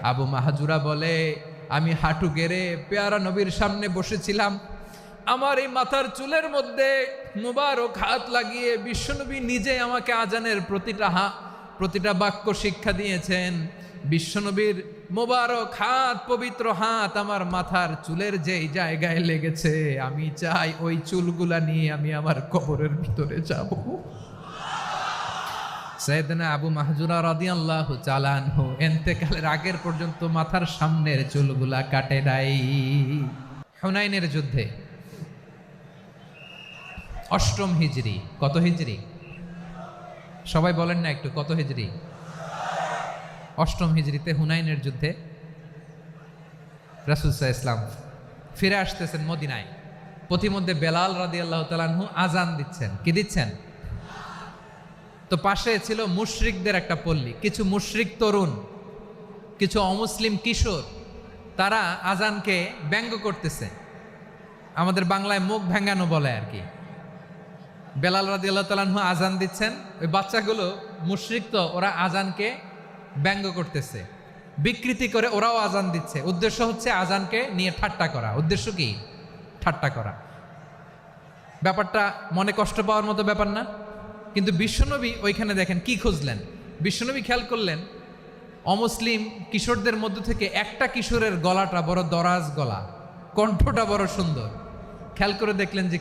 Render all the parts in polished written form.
আবু মাহাজুরা বলে, আমি হাঁটু গেড়ে পেয়ারা নবীর সামনে বসেছিলাম, আমার এই মাথার চুলের মধ্যে মুবারক হাত লাগিয়ে বিশ্বনবী নিজে আমাকে আজানের প্রতিটা বাক্য শিক্ষা দিয়েছেন। বিশ্বনবীর মোবারক হাত, পবিত্র হাত আমার মাথার চুলের যেই জায়গায় লেগেছে, আমি চাই ওই চুলগুলা নিয়ে আমি আমার কবরের ভিতরে যাব। সাইয়েদনা আবু মাহজুরা রাদিয়াল্লাহু তাআলা আনহু ইন্তেকালের আগের পর্যন্ত মাথার সামনের চুলগুলা কাটে নাই। হুনাইনের যুদ্ধে 8ম হিজরি, কত হিজরি সবাই বলেন না একটু, কত হিজরি? 8ম হিজরিতে হুনাইনের যুদ্ধে রাসূল সাল্লাল্লাহু আলাইহি ওয়াসাল্লাম ফিরে আসতেছেন মদিনায়। পথিমধ্যে বেলাল রাদিয়াল্লাহু তাআলা আনহু আজান দিচ্ছেন। কি দিচ্ছেন? তো পাশে ছিল মুশরিকদের একটা পল্লী, কিছু মুশরিক তরুণ, কিছু অমুসলিম কিশোর, তারা আজানকে ব্যঙ্গ করতেছে। আমাদের বাংলায় মুখ ভেঙ্গানো বলে আর কি। বেলাল রাদিয়াল্লাহু তাআলা আনহু আজান দিচ্ছেন, ওই বাচ্চাগুলো মুশরিক, তো ওরা আজানকে ব্যঙ্গ করতেছে, বিকৃতি করে ওরাও আজান দিচ্ছে। উদ্দেশ্য হচ্ছে আজানকে নিয়ে ঠাট্টা করা। উদ্দেশ্য কি? ঠাট্টা করা। ব্যাপারটা মনে কষ্ট পাওয়ার মতো ব্যাপার না? কিন্তু বিশ্বনবী ওইখানে দেখেন কি খুঁজলেন। বিশ্বনবী খেয়াল করলেন অমুসলিম কিশোরদের মধ্য থেকে একটা কিশোরের গলাটা বড় দরাজ গলা, কণ্ঠটা বড় সুন্দর। খেয়াল করে দেখলেন যে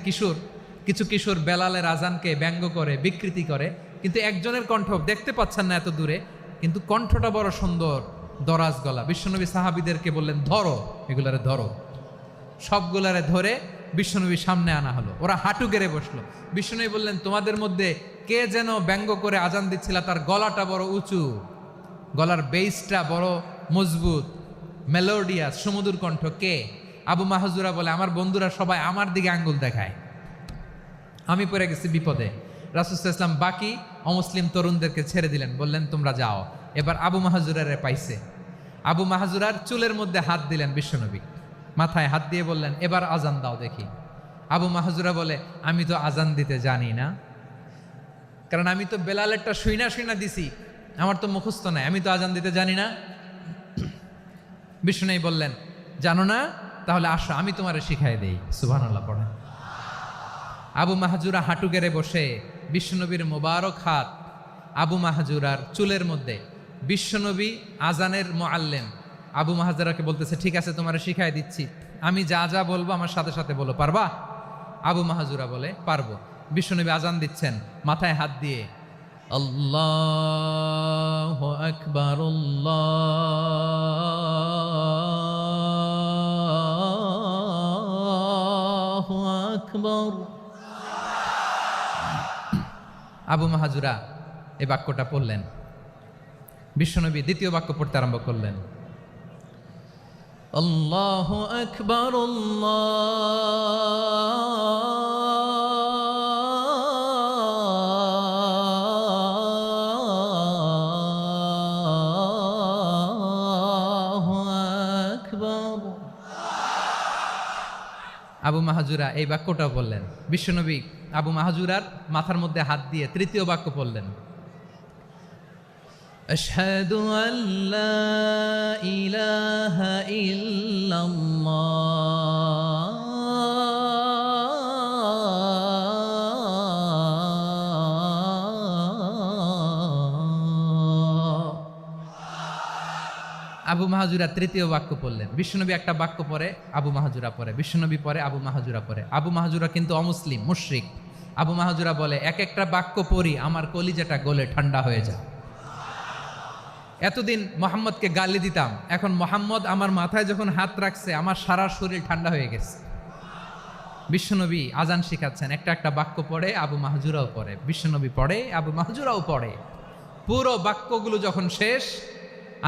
কিছু কিশোর বেলালের আজানকে ব্যঙ্গ করে, বিকৃতি করে, কিন্তু একজনের কণ্ঠ দেখতে পাচ্ছেন না এত দূরে, কিন্তু কণ্ঠটা বড় সুন্দর, দরাজ গলা। বিশ্বনবী সাহাবীদেরকে বললেন, ধরো এগুলারে, ধরো। সবগুলারে ধরে বিশ্বনবীর সামনে আনা হলো। ওরা হাঁটু গেড়ে বসলো। বিশ্বনবী বললেন, তোমাদের মধ্যে কে যেন ব্যঙ্গ করে আজান দিচ্ছিল, তার গলাটা বড় উঁচু, গলার বেসটা বড় মজবুত, মেলোডিয়াস, সুমধুর কণ্ঠ, কে? আবু মাহজুরা বলে, আমার বন্ধুরা সবাই আমার দিকে আঙ্গুল দেখায়, আমি পড়ে গেছি বিপদে। রাসূল সাল্লাল্লাহু আলাইহি ওয়াসাল্লাম বাকি অমুসলিম তরুণদেরকে ছেড়ে দিলেন, বললেন তোমরা যাও। এবার আবু মাহজুরারে পাইছে। আবু মাহজুরার চুলের মধ্যে হাত দিলেন বিশ্বনবী, মাথায় হাত দিয়ে বললেন, এবার আজান দাও দেখি। আবু মাহজুরা বলে, আমি তো আজান দিতে জানি না, কারণ আমি তো বেলালেরটা শুইনা দিছি, আমার তো মুখস্থ নাই, আমি তো আজান দিতে জানি না। বিশ্বনবী বললেন, জানো না? তাহলে আসো, আমি তোমারে শিখাই দেই। সুবহানাল্লাহ পড়েন। আবু মাহজুরা হাঁটু গেড়ে বসে, বিশ্বনবীর মোবারক হাত আবু মাহজুরার চুলের মধ্যে। বিশ্বনবী আজানের মুআল্লিম আবু মাহজুরাকে বলতেছে, ঠিক আছে তোমারে শিখাই দিচ্ছি, আমি যা যা বলবো আমার সাথে সাথে বলো, পারবা? আবু মাহজুরা বলে, পারবো। বিশ্বনবী আজান দিচ্ছেন, মাথায় হাত দিয়ে, আল্লাহু আকবার, আল্লাহু আকবার। আবু মাহজুরা এই বাক্যটা পড়লেন। বিশ্বনবী দ্বিতীয় বাক্য পড়তে আরম্ভ করলেন, আল্লাহু আকবার, আল্লাহু আকবার। আবু মাহজুরা এই বাক্যটা বললেন। বিশ্বনবী আবু মাহজুরার মাথার মধ্যে হাত দিয়ে তৃতীয় বাক্য পড়লেন, আশহাদু আল্লা ইলাহা ইল্লাল্লাহ, আবু মাহজুরা তৃতীয় বাক্য পড়লেন। বিশ্বনবী একটা বাক্য পরে আবু মাহজুরা পরে, বিশ্বনবী পরে আবু মাহজুরা পরে। আবু মাহজুরা কিন্তু অমুসলিম, মুশরিক। আবু মাহজুরা বলে, এক একটা বাক্য পড়ি আমার কলিজাটা গলে ঠান্ডা হয়ে যায়। এতদিন মোহাম্মদকে গালি দিতাম, এখন মোহাম্মদ আমার মাথায় যখন হাত রাখছে আমার সারা শরীর ঠান্ডা হয়ে গেছে। বিশ্বনবী আজান শিখাচ্ছেন, একটা একটা বাক্য পড়ে আবু মাহজুরাও পড়ে, বিশ্বনবী পড়ে, আবু মাহজুরাও পড়ে। পুরো বাক্যগুলো যখন শেষ,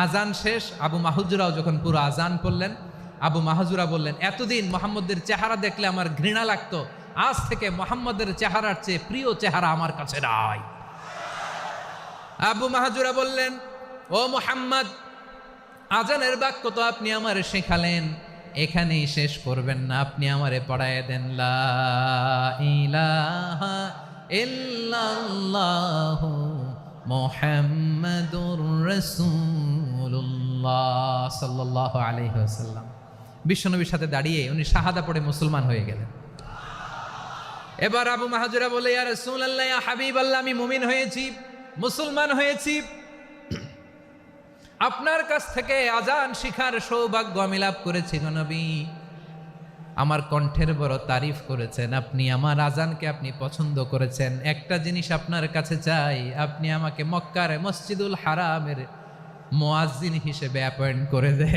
আজান শেষ, আবু মাহজুরাও যখন পুরো আজান পড়লেন, আবু মাহজুরা বললেন, এতদিন মোহাম্মদের চেহারা দেখলে আমার ঘৃণা লাগতো, আজ থেকে মোহাম্মদের চেহারার চেয়ে প্রিয় চেহারা আমার কাছে নাই। আবু মাহজুরা বললেন, ও মুহাম্মদ, আজানের বাক্য তো আপনি আমারে শেখালেন, এখানেই শেষ করবেন না, আপনি আমারে পড়ায় দেন, লা ইলাহা ইল্লাল্লাহু মুহাম্মাদুর রাসূলুল্লাহ। রাসূলুল্লাহ সাল্লাল্লাহু আলাইহি ওয়াসাল্লাম। বিশ্বনবীর সাথে দাঁড়িয়ে উনি শাহাদা পড়ে মুসলমান হয়ে গেলেন। এবার আবু মাহজুরা বলে, ইয়া রাসূলুল্লাহ, ইয়া হাবিবাল্লাহ, আমি মুমিন হয়েছি, মুসলমান হয়েছি, আপনার কাছ থেকে আজান শিখার সৌভাগ্য আমি লাভ করেছি গো নবী। আমার কণ্ঠের বড় তারিফ করেছেন আপনি, আমার আজানকে আপনি পছন্দ করেছেন। একটা জিনিস আপনার কাছে চাই, আপনি আমাকে মক্কার মসজিদুল হারামের মুয়াজ্জিন হিসেবে অ্যাপয়েন্ট করে দে।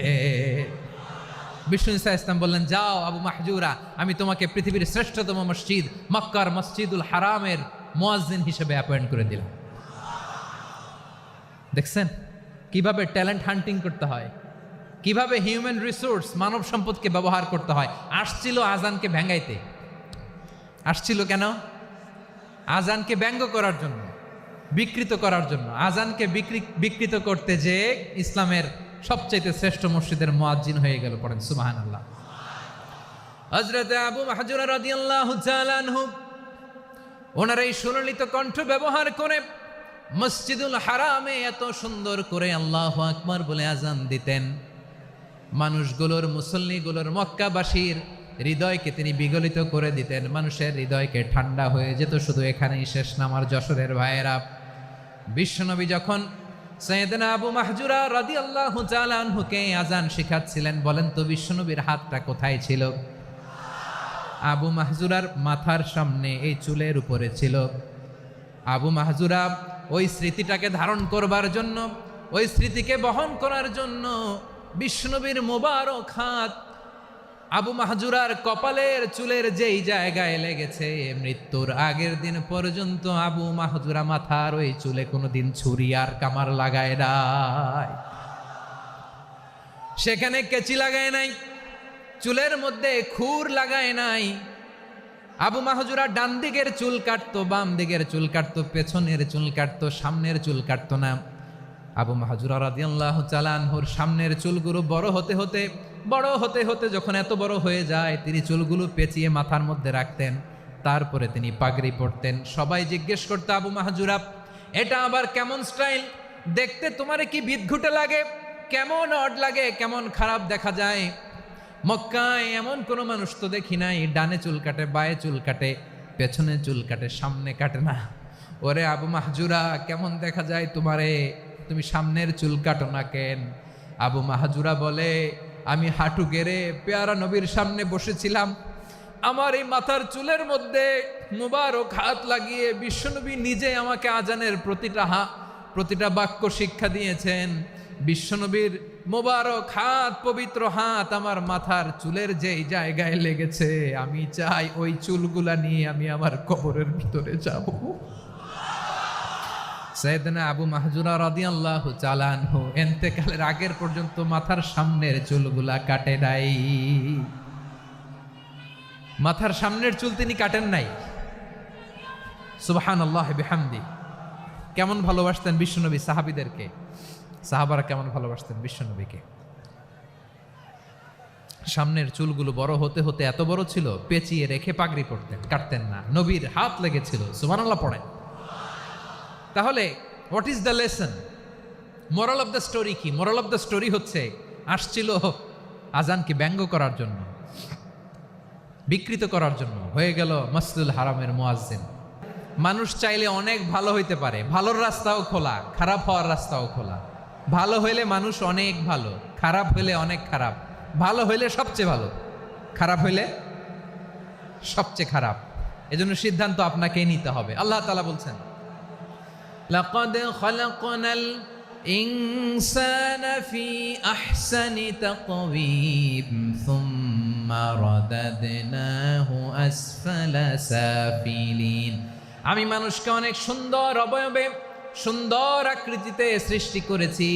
বিষ্ণু ইসা ইসলাম বললেন, যাও আবু মাহজুরা, আমি তোমাকে পৃথিবীর শ্রেষ্ঠতম মসজিদ মক্কার মসজিদুল হারামের মুয়াজ্জিন হিসেবে অ্যাপয়েন্ট করে দিলাম। দেখছেন কিভাবে ট্যালেন্ট হান্টিং করতে হয়, কিভাবে হিউম্যান রিসোর্স মানব সম্পদকে ব্যবহার করতে হয়। আসছিল আজানকে ভেঙ্গাইতে, আসছিল কেন? আজানকে ব্যঙ্গ করার জন্য, বিকৃত করার জন্য। আজানকে বিকৃত করতে যে ইসলামের সবচেয়ে শ্রেষ্ঠ মসজিদের মুয়াজ্জিন হয়ে গেল। পড়েন সুবহানাল্লাহ। হযরত আবু মাহজুরা রাদিয়াল্লাহু তাআলা আনহু ওনার এই সুললিত কণ্ঠ ব্যবহার করে মসজিদুল হারামে এত সুন্দর করে আল্লাহু আকবার বলে আজান দিতেন। মানুষগুলোর, মুসল্লিগুলোর, মক্কাবাসীর হৃদয়কে তিনি বিগলিত করে দিতেন। মানুষের হৃদয়কে ঠান্ডা হয়ে যেত। শুধু এখানেই শেষ না আমার যশোরের ভাইয়েরা। বিশ্বনবী যখন সাইয়েদনা আবু মাহজুরা রাদিয়াল্লাহু তাআলা আনহুকে আজান শিখাচ্ছিলেন, বলেন তো বিশ্বনবীর হাতটা কোথায় ছিল? আবু মাহজুরার মাথার সামনে, এই চুলের উপরে ছিল। আবু মাহজুরা ওই স্মৃতিটাকে ধারণ করবার জন্য, ওই স্মৃতিকে বহন করার জন্য বিশ্বনবীর মোবারক হাত আবু মাহজুরার কপালের চুলের যেই জায়গায় লেগেছে, মৃত্যুর আগের দিন পর্যন্ত আবু মাহজুরা মাথার ওই চুলে কোনোদিন ছুরি আর কামার লাগায় নাই, সেখানে কেচি লাগায় নাই, চুলের মধ্যে খুর লাগায় নাই। আবু মাহজুরা ডান দিকের চুল কাটতো, বাম দিকের চুল কাটতো, পেছনের চুল কাটতো, সামনের চুল কাটতো না। আবু মাহজুরা রাদিয়াল্লাহু তাআলা আনহুর সামনের চুলগুলো বড় হতে হতে যখন এত বড় হয়ে যায়, তিনি চুলগুলো পেঁচিয়ে মাথার মধ্যে রাখতেন। তারপরে তিনি পাগড়ি পরতেন। সবাই জিজ্ঞেস করতো, আবু মাহজুরা, এটা আবার কেমন স্টাইল? দেখতে তোমারে কি বিদঘুটে লাগে? কেমন অড লাগে? কেমন খারাপ দেখা যায়? মক্কায় এমন কোনো মানুষ তো দেখি নাই, ডানে চুল কাটে, বায়ে চুল কাটে, পেছনে চুল কাটে, সামনে কাটে না। ওরে আবু মাহজুরা, কেমন দেখা যায় তোমারে? তুমি সামনের চুল কাটো না কেন? আবু মাহজুরা বলে, আমি হাঁটু গেড়ে পেয়ারা নবীর সামনে বসেছিলাম, আমার এই মাথার চুলের মধ্যে মুবারক হাত লাগিয়ে বিশ্বনবী নিজে আমাকে আজানের প্রতিটা বাক্য শিক্ষা দিয়েছেন। বিশ্বনবীর মোবারক হাত, পবিত্র হাত আমার মাথার চুলের যেই জায়গায় লেগেছে, আমি চাই ওই চুলগুলা নিয়ে আমি আমার কবরের ভিতরে যাব। সাইয়েদনা আবু মাহজুরা রাদিয়াল্লাহু তাআলা আনহু ইন্তেকালের আগের পর্যন্ত মাথার সামনের চুলগুলা কাটে নাই। মাথার সামনের চুল তিনি কাটেন নাই। সুবহানাল্লাহি বিহামদি। কেমন ভালোবাসতেন বিশ্বনবী সাহাবীদেরকে, সাহাবারা কেমন ভালোবাসতেন বিশ্বনবীকে। সামনের চুলগুলো বড় হতে হতে এত বড় ছিল, পেঁচিয়ে রেখে পাগড়ি পরতেন, কাটতেন না। নবীর হাত লেগেছিল। সুবহানাল্লাহ পড়েন। তাহলে what is the lesson? Moral of the story কি? মোরাল অফ দ্য স্টোরি হচ্ছে, আসছিল আজানকে ব্যঙ্গ করার জন্য, বিকৃত করার জন্য, হয়ে গেল মসজিদুল হারামের মুয়াজ্জিন। মানুষ চাইলে অনেক ভালো হইতে পারে, ভালোর রাস্তাও খোলা, খারাপ হওয়ার রাস্তাও খোলা। ভালো হইলে মানুষ অনেক ভালো, খারাপ হইলে অনেক খারাপ। ভালো হইলে সবচেয়ে ভালো, খারাপ হইলে সবচেয়ে খারাপ। এজন্য সিদ্ধান্ত আপনাকেই নিতে হবে। আল্লাহ তাআলা বলছেন, লাকাদ খালাকনাল ইনসানা ফি আহসানি তাকওয়িম সুম্মা রাদাদনাহু আসফালা সাফিলিন। আমি মানুষকে অনেক সুন্দর অবয়বে, সুন্দর আকৃতিতে সৃষ্টি করেছি।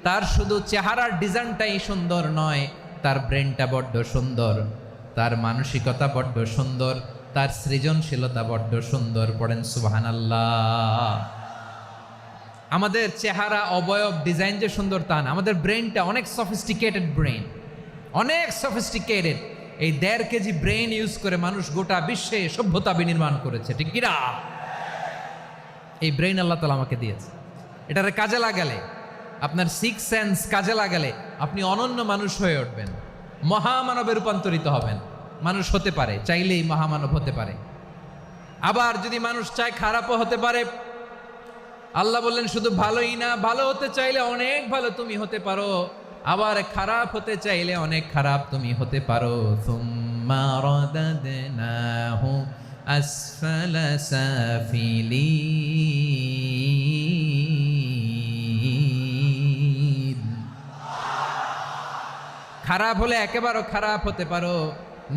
তার শুধু চেহারার ডিজাইনটাই সুন্দর নয়, তার ব্রেনটা বড্ড সুন্দর, তার মানসিকতা বড্ড সুন্দর, তার সৃজনশীলতা বড্ড সুন্দর। পড়েন সুবহানাল্লাহ। আমাদের চেহারা, অবয়ব, ডিজাইন যে সুন্দর তা না, আমাদের ব্রেনটা অনেক সফিস্টিকেটেড ব্রেন, অনেক সফিস্টিকেটেড। এই 1.5 কেজি ব্রেন ইউজ করে মানুষ গোটা বিশ্বে সভ্যতা বিনির্মাণ করেছে, ঠিক কিনা? এই ব্রেন আল্লাহ তাআলা আমাকে দিয়েছে। এটারে কাজে লাগালে আপনার সিক্স সেন্স কাজে লাগালে আপনি অনন্য মানুষ হয়ে উঠবেন, মহামানবে রূপান্তরিত হবেন। মানুষ হতে পারে, চাইলেই মহামানব হতে পারে। আবার যদি মানুষ চায় খারাপও হতে পারে। আল্লাহ বললেন শুধু ভালোই না, ভালো হতে চাইলে অনেক ভালো তুমি হতে পারো, আবার খারাপ হতে চাইলে অনেক খারাপ তুমি হতে পারো। সুম্মা রাদাদনাহু আসফালা সাফিলিন। খারাপ হলে একেবারে খারাপ হতে পারো,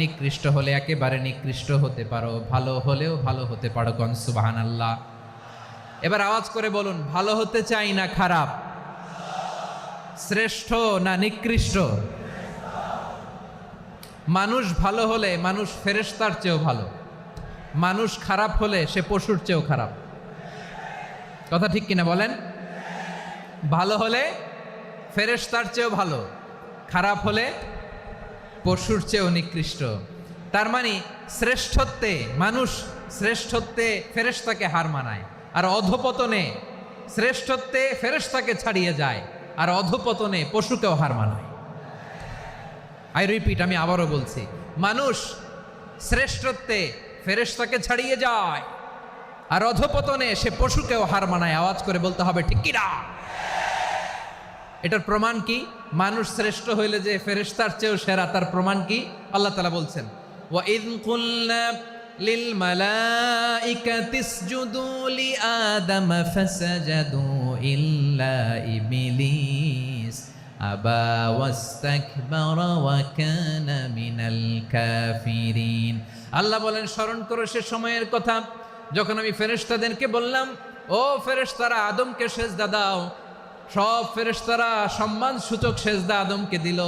নিকৃষ্ট হলে একেবারে নিকৃষ্ট হতে পারো, ভালো হলেও ভালো হতে পারো। কোন সুবহানাল্লাহ। এবার আওয়াজ করে বলুন, ভালো হতে চাই না খারাপ, শ্রেষ্ঠ না নিকৃষ্ট? মানুষ ভালো হলে মানুষ ফেরেশতার চেয়েও ভালো, মানুষ খারাপ হলে সে পশুর চেয়েও খারাপ। কথা ঠিক কিনা বলেন? ভালো হলে ফেরেশতার চেয়েও ভালো, খারাপ হলে পশুর চেয়েও নিকৃষ্ট। তার মানে শ্রেষ্ঠত্বে মানুষ, শ্রেষ্ঠত্বে ফেরেশতাকে হার মানায়, আর অধপতনে শ্রেষ্ঠত্বে ফেরেশতাকে ছাড়িয়ে যায়, আর অধপতনে পশুকেও হার মানায়। আই রিপিট, আমি আবারও বলছি, মানুষ শ্রেষ্ঠত্বে ফেরেশতাকে ছাড়িয়ে যায়, আর অধপতনে সে পশুকেও হার মানায়। আওয়াজ করে বলতে হবে ঠিক কি না? এটার প্রমাণ কি? মানুষ শ্রেষ্ঠ হইলে যে ফেরেশতার চেয়েও সেরা, তার প্রমাণ কি? আল্লাহ তাআলা বলছেন, ওয়া ইয কুলনা লিল মালাইকাতি ইসজুদু লি আদম ফাসাজাদু ইল্লা ইবলিস আবা ওয়াস্তাকবারা ওয়া কানা মিনাল কাফিরিন। আল্লাহ বলেন, স্মরণ করো সে সময়ের কথা যখন আমি ফেরেশতাদেরকে বললাম, ও ফেরেশতারা আদমকে সেজদা দাও। সব ফেরেশতারা সম্মান সূচক সেজদা আদমকে দিল,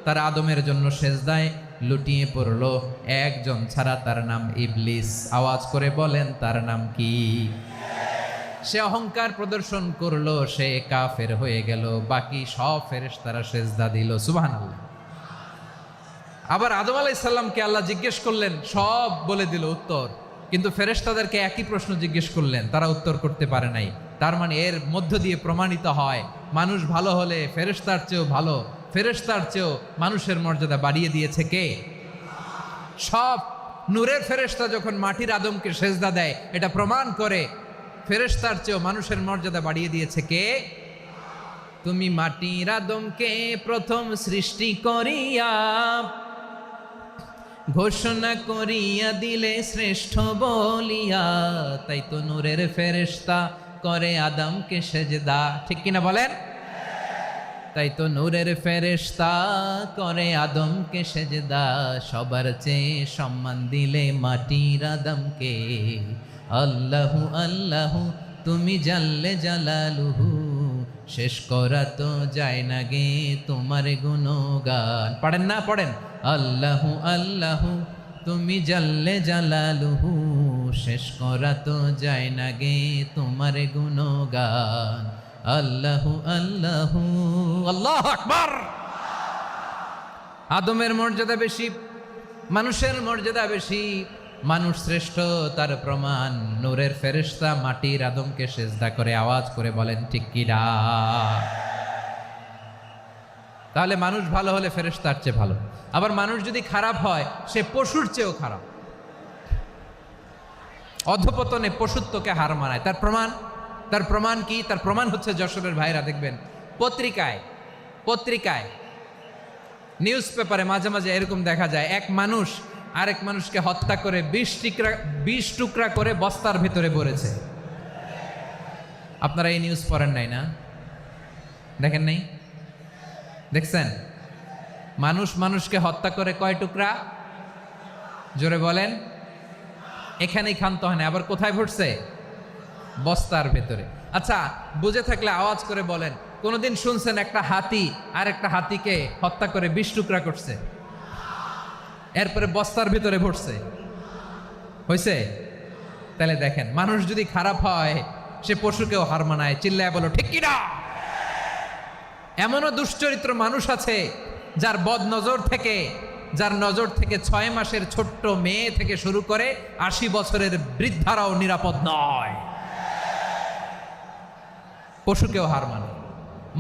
তারা আদমের জন্য সেজদায় লুটিয়ে পড়লো, একজন ছাড়া, তার নাম ইবলিস। আওয়াজ করে বলেন তার নাম কি? সে অহংকার প্রদর্শন করলো, সে কাফের হয়ে গেল, বাকি সব ফেরেশতারা সেজদা দিল। সুবহানাল্লাহ। আবার আদম আলাইহিস সালামকে আল্লাহ জিজ্ঞেস করলেন, সব বলে দিল উত্তর, কিন্তু ফেরেশতাদেরকে একই প্রশ্ন জিজ্ঞেস করলেন, তারা উত্তর করতে পারে নাই। তার মানে এর মধ্য দিয়ে প্রমাণিত হয়, মানুষ ভালো হলে ফেরেশতার চেয়েও ভালো, ফেরেশতার চেয়েও মানুষের মর্যাদা বাড়িয়ে দিয়েছে কে? সব নূরের ফেরেশতা যখন মাটির আদমকে সেজদা দেয়, এটা প্রমাণ করে ফেরেশতার চেয়েও মানুষের মর্যাদা বাড়িয়ে দিয়েছে কে? তুমি মাটির আদমকে প্রথম সৃষ্টি করিয়া ঘোষণা করিয়া দিলে শ্রেষ্ঠ বলিয়া, তাই তো নূরের ফেরেশতা করে আদমকে সেজদা। ঠিক কিনা বলেন? তাই তো নূরের ফেরেশতা করে আদমকে সেজদা, সবার চেয়ে সম্মান দিলে মাটির আদমকে। আল্লাহু আল্লাহু তুমি জাল্লে জালালুহু, শেষ করা তো যায় না গে তোমার গুণগান। পড়েন না? পড়েন। আল্লাহু আল্লাহু তুমি জাল্লে জালালুহু, শেষ করা তো যায় না গে তোমার গুণগান। আল্লাহু আল্লাহু, আল্লাহু আকবার। আদমের মর্যাদা বেশি, মানুষের মর্যাদা বেশি, মানুষ শ্রেষ্ঠ, তার প্রমাণ নূরের ফেরেশতা মাটির আদমকে সেজদা করে। আওয়াজ করে বলেন ঠিক কি না? তাহলে মানুষ ভালো হলে ফেরেশতার চেয়ে ভালো, আবার মানুষ যদি খারাপ হয় সে পশুর চেয়েও খারাপ, অধপতনে পশুত্বকে হার মানায়। তার প্রমাণ, তার প্রমাণ কি? তার প্রমাণ হচ্ছে যশোরের ভাইরা দেখবেন পত্রিকায় নিউজ পেপারে মাঝে মাঝে এরকম দেখা যায়, এক মানুষ আরেক মানুষকে হত্যা করে 20 টুকরা করে বস্তার ভিতরে ভরেছে। আপনারা এই নিউজ পড়েন নাই না? দেখেন নাই? দেখছেন? মানুষ মানুষকে হত্যা করে কয় টুকরা? জোরে বলেন। এখানেই ক্ষান্ত হয় না, আবার কোথায় ভরছে? বস্তার ভেতরে। আচ্ছা, বুঝে থাকলে আওয়াজ করে বলেন, কোনদিন শুনছেন একটা হাতি আর একটা হাতিকে হত্যা করে 20 টুকরা করছে, এরপরে বস্তার ভিতরে ভরছে? হয়েছে? তাহলে দেখেন, মানুষ যদি খারাপ হয় সে পশুকেও হার মানায়। চিল্লায় বলো ঠিক কি না? এমনও দুশ্চরিত্র মানুষ আছে যার যার নজর থেকে 6 মাসের ছোট্ট মেয়ে থেকে শুরু করে 80 বছরের বৃদ্ধারাও নিরাপদ নয়, পশুকেও হার মানে।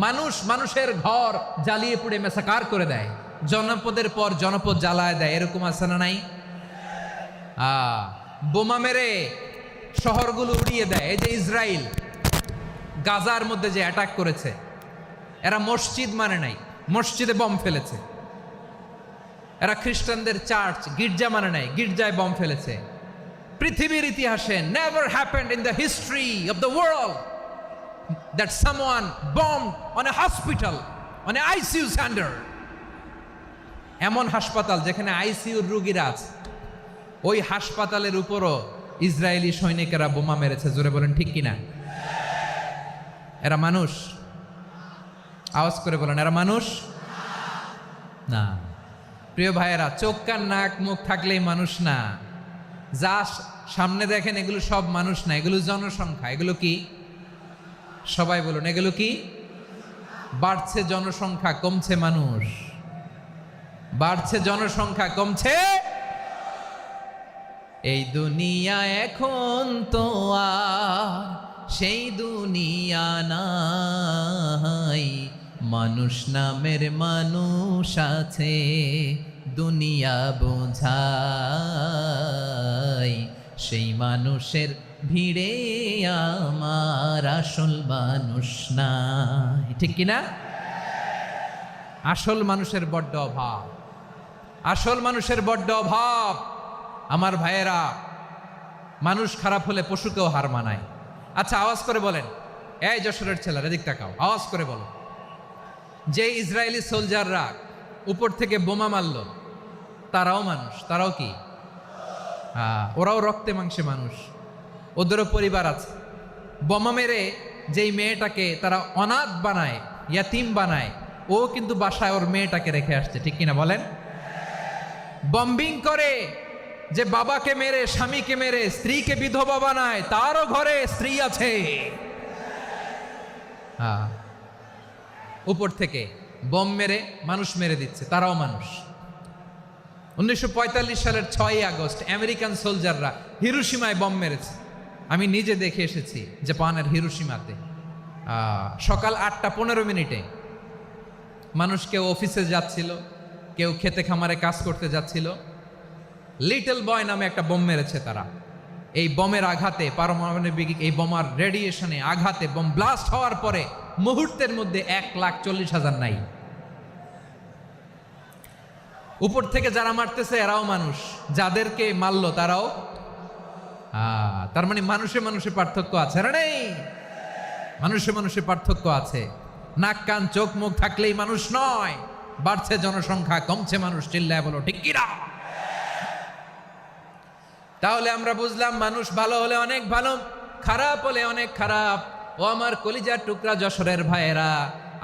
মানুষ মানুষের ঘর জ্বালিয়ে পুড়ে মেসাকার করে দেয়, জনপদের পর জনপদ জ্বালায় দেয়, এরকম আছে না নাই? বোমা মেরে শহরগুলো উড়িয়ে দেয়। এই যে ইসরায়েল গাজার মধ্যে যে অ্যাটাক করেছে, এরা মসজিদ মানে নাই, মসজিদে বম ফেলেছে। এরা খ্রিস্টানদের চার্চ গির্জা মানে নাই, গির্জায় বম ফেলেছে। পৃথিবীর ইতিহাসে never happened in the history of the world that someone bombed on a hospital, on a ICU center. এমন হাসপাতাল যেখানে আইসিইউর রোগীরা আছে, ওই হাসপাতালের উপরও ইসরায়েলি সৈনিকেরা বোমা মেরেছে। জোরে বলেন ঠিক কিনা? এরা মানুষ? আওয়াজ করে বলেন, এরা মানুষ না। প্রিয় ভাইয়েরা, চোখ কান নাক মুখ থাকলেই মানুষ না। যা সামনে দেখেন এগুলো সব মানুষ না, এগুলো জনসংখ্যা। এগুলো কি? সবাই বলুন, এগুলো কি? বাড়ছে জনসংখ্যা, কমছে মানুষ। বাড়ছে জনসংখ্যা, কমছে। এই দুনিয়া এখন তো আর সেই দুনিয়া নাই, মানুষ নামের মানুষ আছে, দুনিয়া বোঝাই, সেই মানুষের ভিড়ে আমার আসল মানুষ নাই। ঠিক কিনা? আসল মানুষের বড্ড অভাব, আসল মানুষের বড্ড অভাব। আমার ভাইয়েরা, মানুষ খারাপ হলে পশুকেও হার মানায়। আচ্ছা, আওয়াজ করে বলেন, এই যশোরের ছেলেরা এদিক তাকাও, আওয়াজ করে বলো, যে ইসরায়েলি সোলজাররা উপর থেকে বোমা মারল, তারাও মানুষ? তারাও কি? ওরাও রক্তে মাংসে মানুষ, ওদেরও পরিবার আছে। বোমা মেরে যেই মেয়েটাকে তারা অনাথ বানায়, ইয়াতিম বানায়, ও কিন্তু বাসায় ওর মেয়েটাকে রেখে আসছে। ঠিক কিনা বলেন? বম্বিং করে যে বাবাকে মেরে, স্বামীকে মেরে স্ত্রীকে বিধবা বানায়, তারও ঘরে স্ত্রী আছে। উপর থেকে বম মেরে মানুষ মেরে দিচ্ছে, তারাও মানুষ। 1945 সালের 6ই আগস্ট আমেরিকান সোলজাররা হিরোশিমায় বম মেরেছে। আমি নিজে দেখে এসেছি জাপানের হিরোশিমাতে। সকাল 8:15 মানুষ কেউ অফিসে যাচ্ছিল, কেউ খেতে খামারে কাজ করতে যাচ্ছিল। লিটল বয় নামে একটা বোম মেরেছে তারা। এই বোমের আঘাতে, পারমাণবিক এই বোমার রেডিয়েশনে আঘাতে, বোম ব্লাস্ট হওয়ার পরে মুহূর্তের মধ্যে 1,40,000 নাই। উপর থেকে যারা মারতেছে এরাও মানুষ, যাদেরকে মারলো তারাও। তার মানে মানুষে মানুষে পার্থক্য আছে না? নেই? মানুষে মানুষে পার্থক্য আছে। নাক কান চোখ মুখ থাকলেই মানুষ নয়। বাড়ছে জনসংখ্যা, কমছে মানুষ। চিল্লায় বলো ঠিক কিনা? তাহলে আমরা বুঝলাম, মানুষ ভালো হলে অনেক ভালো, খারাপ হলে অনেক খারাপ। ও আমার কলিজার টুকরা যশোরের ভাইয়েরা,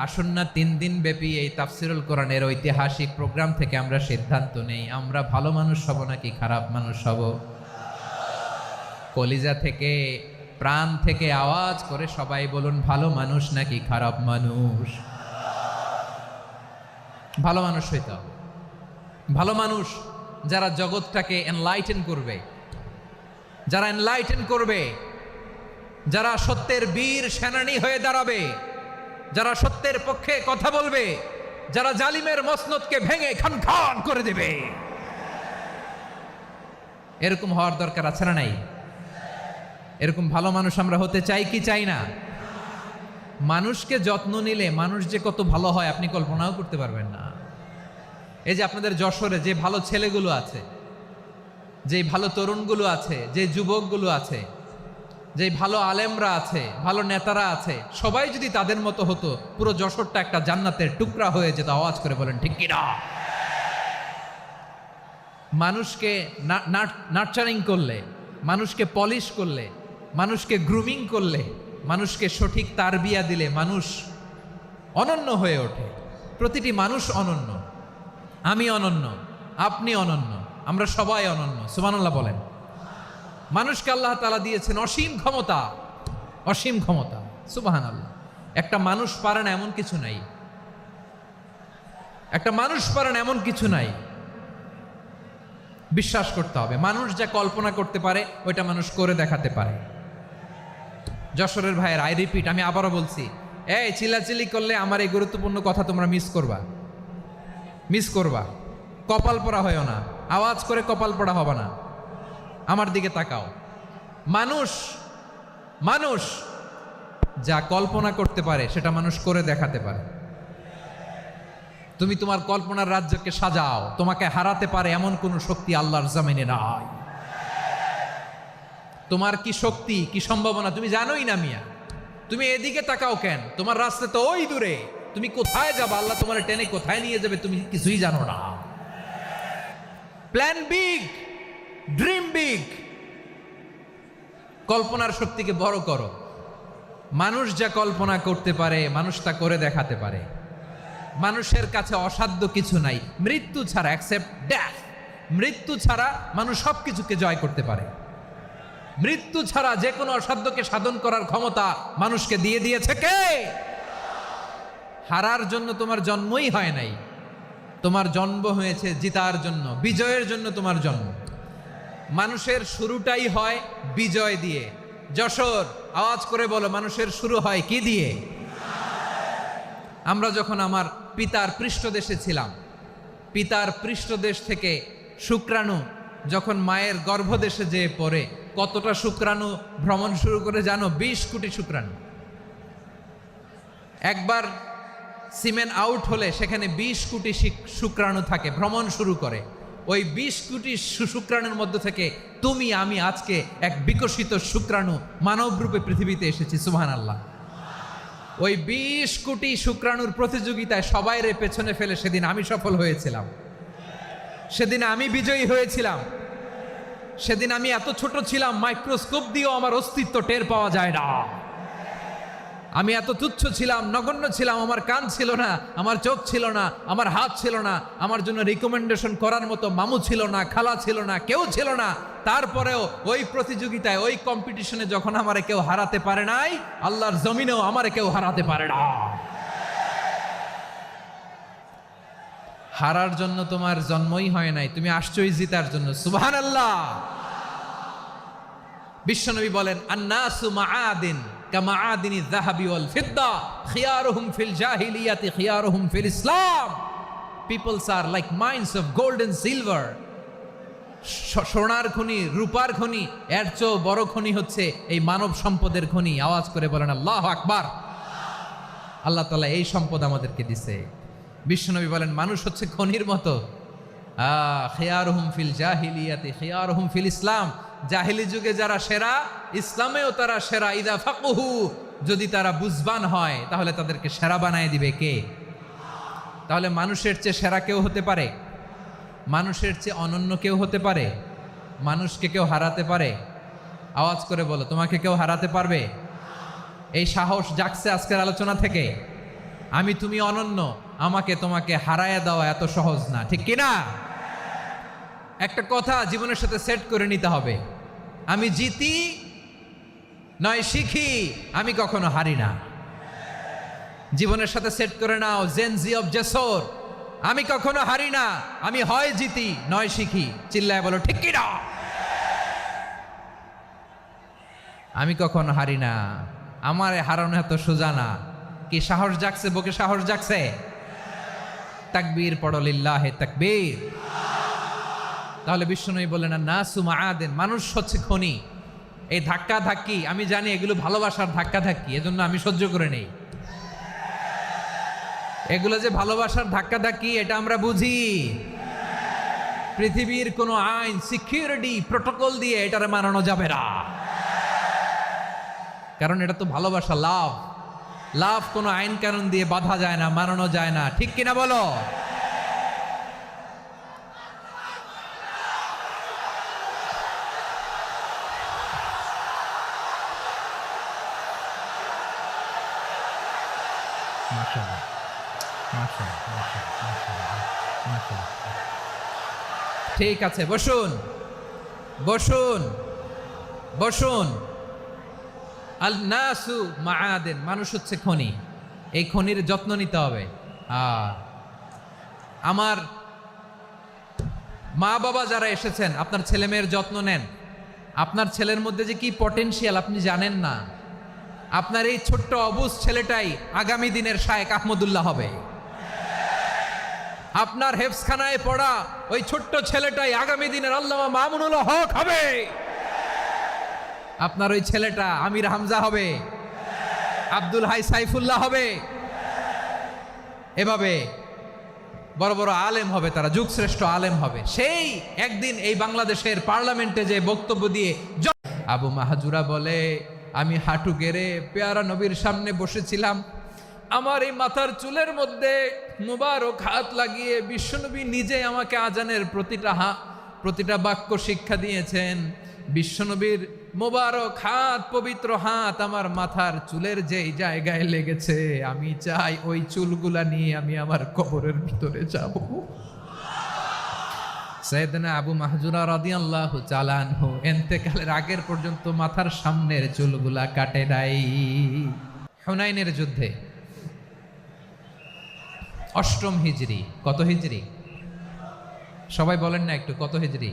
আসুন না 3 দিন ব্যাপী এই তাফসিরুল কোরআনের ঐতিহাসিক প্রোগ্রাম থেকে আমরা সিদ্ধান্ত নেই, আমরা ভালো মানুষ হব নাকি খারাপ মানুষ হব। কলিজা থেকে, প্রাণ থেকে আওয়াজ করে সবাই বলুন, ভালো মানুষ নাকি খারাপ মানুষ? ভালো মানুষ হইতে হবে। ভালো মানুষ যারা জগৎটাকে এনলাইটেন করবে, যারা এনলাইটেন করবে, যারা সত্যের বীর সেনানী হয়ে দাঁড়াবে, যারা সত্যের পক্ষে কথা বলবে, যারা জালিমের মসনদকে ভেঙে খান খান করে দেবে। এরকম হওয়ার দরকার আছে না নাই? এরকম ভালো মানুষ আমরা হতে চাই কি চাই না? মানুষকে যত্ন নিলে মানুষ যে কত ভালো হয় আপনি কল্পনাও করতে পারবেন না। এই যে আপনাদের যশোরে যে ভালো ছেলেগুলো আছে, যে ভালো তরুণগুলো আছে, যে যুবকগুলো আছে, যে ভালো আলেমরা আছে, ভালো নেতারা আছে, সবাই যদি তাদের মতো হতো, পুরো যশোরটা একটা জান্নাতের টুকরা হয়ে যেত। আওয়াজ করে বলেন ঠিক কিনা? মানুষকে নার্চারিং করলে, মানুষকে পলিশ করলে, মানুষকে গ্রুমিং করলে, মানুষকে সঠিক তারবিয়া দিলে মানুষ অনন্য হয়ে ওঠে। প্রতিটি মানুষ অনন্য। আমি অনন্য, আপনি অনন্য, আমরা সবাই অনন্য। সুবহানাল্লাহ বলেন। মানুষকে আল্লাহ তাআলা দিয়েছেন অসীম ক্ষমতা, অসীম ক্ষমতা। সুবহানাল্লাহ। একটা মানুষ পারে না এমন কিছু নাই, একটা মানুষ পারে না এমন কিছু নাই। বিশ্বাস করতে হবে, মানুষ যা কল্পনা করতে পারে ওইটা মানুষ করে দেখাতে পারে। যশোরের ভাইয়ের, আই রিপিট, আমি আবারও বলছি, এই চিল্লাচিল্লি করলে আমার এই গুরুত্বপূর্ণ কথা তোমরা মিস করবা। কপাল পড়া হয়ও না, আওয়াজ করে কপাল পড়া হবে না। আমার দিকে তাকাও। মানুষ যা কল্পনা করতে পারে সেটা মানুষ করে দেখাতে পারে। তুমি তোমার কল্পনার রাজ্যকে সাজাও, তোমাকে হারাতে পারে এমন কোন শক্তি আল্লাহর জমিনে নাই। তোমার কি শক্তি, কি সম্ভাবনা তুমি জানোই না মিয়া। তুমি এদিকে তাকাও কেন? তোমার রাস্তা তো ওই দূরে। তুমি কোথায় যাবে, আল্লাহ তোমার টেনে কোথায় নিয়ে যাবে তুমি কিছুই জানো না। প্ল্যান বিগ, ড্রিম বিগ, কল্পনার শক্তিকে বড় করো। মানুষ যা কল্পনা করতে পারে মানুষ তা করে দেখাতে পারে। মানুষের কাছে অসাধ্য কিছু নাই মৃত্যু ছাড়া, অ্যাকসেপ্ট ডেথ। মৃত্যু ছাড়া মানুষ সবকিছুকে জয় করতে পারে। মৃত্যু ছাড়া যে কোনো অসাধ্যকে সাধন করার ক্ষমতা মানুষকে দিয়ে দিয়েছে কে? হারার জন্য তোমার জন্মই হয় নাই, তোমার জন্ম হয়েছে জিতার জন্য, বিজয়ের জন্য তোমার জন্ম। মানুষের শুরুটাই হয় বিজয় দিয়ে। যশোর আওয়াজ করে বলো, মানুষের শুরু হয় কি দিয়ে? আমরা যখন আমার পিতার পৃষ্ঠদেশে ছিলাম, পিতার পৃষ্ঠদেশ থেকে শুক্রাণু যখন মায়ের গর্ভদেশে যেয়ে পড়ে, কতটা শুক্রাণু ভ্রমণ শুরু করে জানো? 20 কোটি শুক্রাণু। একবার সিমেন আউট হলে সেখানে 20 কোটি শুক্রাণু থাকে, ভ্রমণ শুরু করে। ওই 20 কোটি শুক্রাণুর মধ্য থেকে তুমি আমি আজকে এক বিকশিত শুক্রাণু মানব রূপে পৃথিবীতে এসেছি। সুবহানাল্লাহ। ওই 20 কোটি শুক্রাণুর প্রতিযোগিতায় সবাইরে পেছনে ফেলে সেদিন আমি সফল হয়েছিলাম, সেদিন আমি বিজয়ী হয়েছিলাম। সেদিন আমি এত ছোট ছিলাম, মাইক্রোস্কোপ দিয়েও আমার অস্তিত্ব টের পাওয়া যায় না। আমি এত তুচ্ছ ছিলাম, নগণ্য ছিলাম। আমার কান ছিল না, আমার চোখ ছিল না, আমার হাত ছিল না, আমার জন্য রিকমেন্ডেশন করার মতো মামু ছিল না, খালা ছিল না, কেউ ছিল না। তারপরেও ওই প্রতিযোগিতায়, ওই কম্পিটিশনে যখন আমারে কেউ হারাতে পারে নাই, আল্লাহর জমিনেও আমারে কেউ হারাতে পারে না। হারার জন্য তোমার জন্মই হয় নাই, তুমি আসছই জিতার জন্য। সুবহানাল্লাহ। বিশ্বনবী বলেন, আন্নাসু মাআদিন কামাআদিনি যাহাবি ওয়াল ফিদ্দা খিয়ারুহুম ফিল জাহিলিয়াতি খিয়ারুহুম ফিল ইসলাম। Peoples are like mines of gold and silver. সোনার খনি, রূপার খনি, এর চেয়েও বড় খনি হচ্ছে এই মানব সম্পদের খনি। আওয়াজ করে বলেন আল্লাহু আকবার। আল্লাহ তাআলা এই সম্পদ আমাদেরকে দিছে। বিশ্বনবী বলেন, মানুষ হচ্ছে খনির মতো। খিয়ারুহুম ফিল জাহিলিয়াতি খিয়ারুহুম ফিল ইসলাম। জাহিলি যুগে যারা সেরা, ইসলামেও তারা সেরা। ইদা ফাকুহু, যদি তারা বুঝবান হয় তাহলে তাদেরকে সেরা বানায় দিবে কে? তাহলে মানুষের চেয়ে সেরা কেউ হতে পারে? মানুষের চেয়ে অনন্য কেউ হতে পারে? মানুষকে কেউ হারাতে পারে? আওয়াজ করে বলো, তোমাকে কেউ হারাতে পারবে? এই সাহস জাগছে আজকের আলোচনা থেকে। আমি তুমি অনন্য, আমাকে তোমাকে হারায়া দেওয়া এত সহজ না, ঠিক কিনা? একটা কথা জীবনের সাথে সেট করে নিতে হবে, আমি জিতি নয় শিখি, আমি কখনো হারি না। জীবনের সাথে সেট করে নাও, জেনজি অফ জেসর, আমি কখনো হারি না, আমি হয় জিতি নয় শিখি। চিল্লায় বলো ঠিক কিনা? আমি কখনো হারি না, আমার হারানো এত সোজা না। কি সাহস জাগছে? বুকে সাহস জাগছে? তাকবীর পড়ো, লিল্লাহে তাকবীর। তাহলে বিশ্বনবী বললেন, নাসু মাআদিন, মানুষ হচ্ছে খনি। এই ধাক্কা ধাক্কি আমি জানি এগুলো ভালোবাসার ধাক্কা ধাক্কি, এজন্য আমি সহ্য করে নেই। এগুলো যে ভালোবাসার ধাক্কা ধাক্কি এটা আমরা বুঝি। পৃথিবীর কোনো আইন, সিকিউরিটি প্রটোকল দিয়ে এটারে মানানো যাবে না, কারণ এটা তো ভালোবাসা, লাভ। লাভ কোনো আইন কানুন দিয়ে বাধা যায় না, মানানো যায় না, ঠিক কিনা বলো? ঠিক আছে, বসুন বসুন বসুন। আল নাসু মাআদিন, মানুষ হচ্ছে খনি। এই খনির যত্ন নিতে হবে। আমার মা বাবা যারা এসেছেন, আপনার ছেলে মেয়ের যত্ন নেন। আপনার ছেলের মধ্যে যে কি পটেনশিয়াল আপনি জানেন না। আপনার এই ছোট্ট অবুজ ছেলেটাই আগামী দিনের শায়েখ আহমদুল্লাহ হবে। আপনার হেফজখানায় পড়া ওই ছোট্ট ছেলেটাই আগামী দিনের আল্লামা মামুনুল হক হবে। আপনার ওই ছেলেটা আমির হামজা হবে, আব্দুল হাই সাইফুল্লাহ হবে। এভাবে বড় বড় আলেম হবে, তারা যুগশ্রেষ্ঠ আলেম হবে। সেই একদিন এই বাংলাদেশের পার্লামেন্টে যে বক্তব্য দিয়ে আবু মাহাজুরা বলে, আমি হাঁটু গেড়ে পেয়ারা নবীর সামনে বসেছিলাম, আমার এই মাথার চুলের মধ্যে মুবারক হাত লাগিয়ে বিশ্বনবী নিজে আমাকে আজানের প্রতিটা বাক্য শিক্ষা দিয়েছেন। বিশ্বনবীর মোবারক হাত, পবিত্র হাত আমার মাথার চুলের যেই জায়গায় লেগেছে, আমি চাই ওই চুলগুলা নিয়ে আমি আমার কবরের ভিতরে যাব। সাইয়েদনা আবু মাহজুরা রাদিয়াল্লাহু তাআলা আনহু ইন্তেকালের আগের পর্যন্ত মাথার সামনের চুলগুলা কাটে নাই। হুনাইনের যুদ্ধে 8ম হিজরি, কত হিজরি সবাই বলেন না একটু, কত হিজরি?